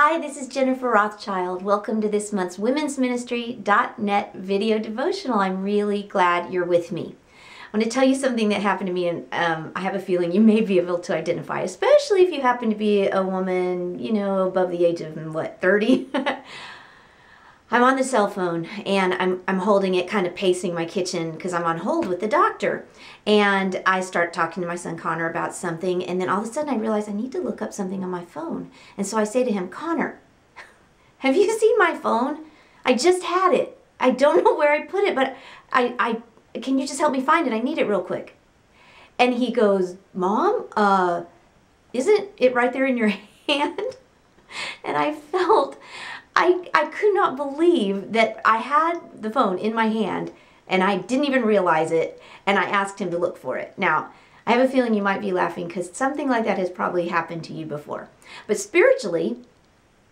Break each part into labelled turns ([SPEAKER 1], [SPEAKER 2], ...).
[SPEAKER 1] Hi, this is Jennifer Rothschild. Welcome to this month's Women's Ministry.net video devotional. I'm really glad you're with me. I want to tell you something that happened to me, and I have a feeling you may be able to identify, especially if you happen to be a woman, you know, above the age of, 30? I'm on the cell phone, and I'm holding it, kind of pacing my kitchen because I'm on hold with the doctor. And I start talking to my son Connor about something, and then all of a sudden I realize I need to look up something on my phone. And so I say to him, Connor, have you seen my phone? I just had it. I don't know where I put it, but can you just help me find it? I need it real quick. And he goes, Mom, isn't it right there in your hand? And I felt, I could not believe that I had the phone in my hand and I didn't even realize it, and I asked him to look for it. Now, I have a feeling you might be laughing because something like that has probably happened to you before. But spiritually,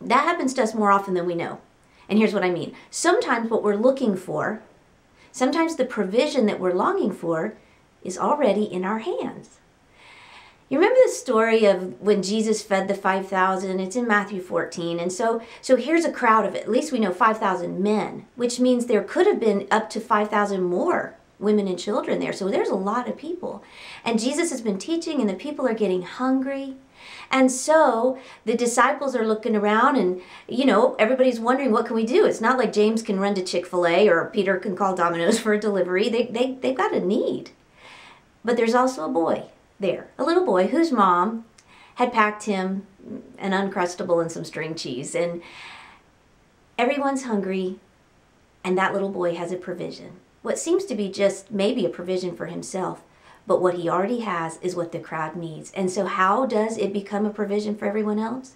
[SPEAKER 1] that happens to us more often than we know. And here's what I mean. Sometimes what we're looking for, sometimes the provision that we're longing for is already in our hands. You remember the story of when Jesus fed the 5,000? It's in Matthew 14. And so here's a crowd of, at least we know, 5,000 men, which means there could have been up to 5,000 more women and children there. So there's a lot of people. And Jesus has been teaching, and the people are getting hungry. And so the disciples are looking around, and, you know, everybody's wondering, what can we do? It's not like James can run to Chick-fil-A or Peter can call Domino's for a delivery. They've got a need. But there's also a boy there, a little boy whose mom had packed him an Uncrustable and some string cheese. And everyone's hungry, and that little boy has a provision. What seems to be just maybe a provision for himself, but what he already has is what the crowd needs. And so how does it become a provision for everyone else?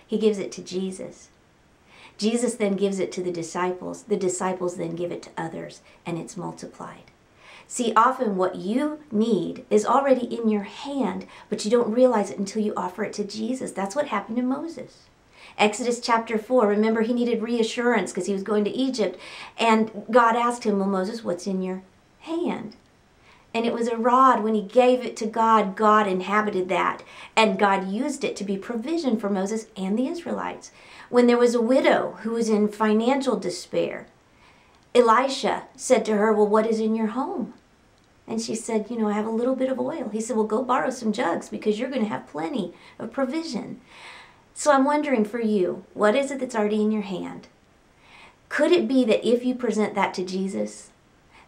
[SPEAKER 1] He gives it to Jesus. Jesus then gives it to the disciples. The disciples then give it to others, and it's multiplied. See, often what you need is already in your hand, but you don't realize it until you offer it to Jesus. That's what happened to Moses. Exodus chapter 4, remember, he needed reassurance because he was going to Egypt. And God asked him, well, Moses, what's in your hand? And it was a rod. When he gave it to God, God inhabited that. And God used it to be provision for Moses and the Israelites. When there was a widow who was in financial despair, Elisha said to her, well, what is in your home? And she said, you know, I have a little bit of oil. He said, well, go borrow some jugs because you're going to have plenty of provision. So I'm wondering for you, what is it that's already in your hand? Could it be that if you present that to Jesus,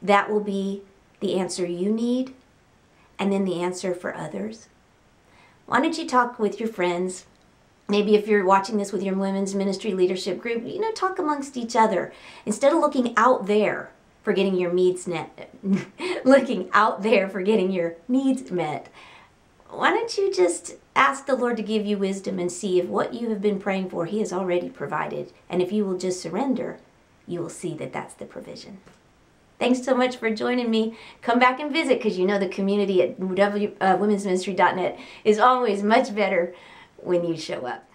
[SPEAKER 1] that will be the answer you need and then the answer for others? Why don't you talk with your friends? Maybe if you're watching this with your women's ministry leadership group, you know, talk amongst each other. Instead of looking out there for getting your needs met, looking out there for getting your needs met, why don't you just ask the Lord to give you wisdom and see if what you have been praying for, He has already provided. And if you will just surrender, you will see that that's the provision. Thanks so much for joining me. Come back and visit, because you know the community at womensministry.net is always much better when you show up.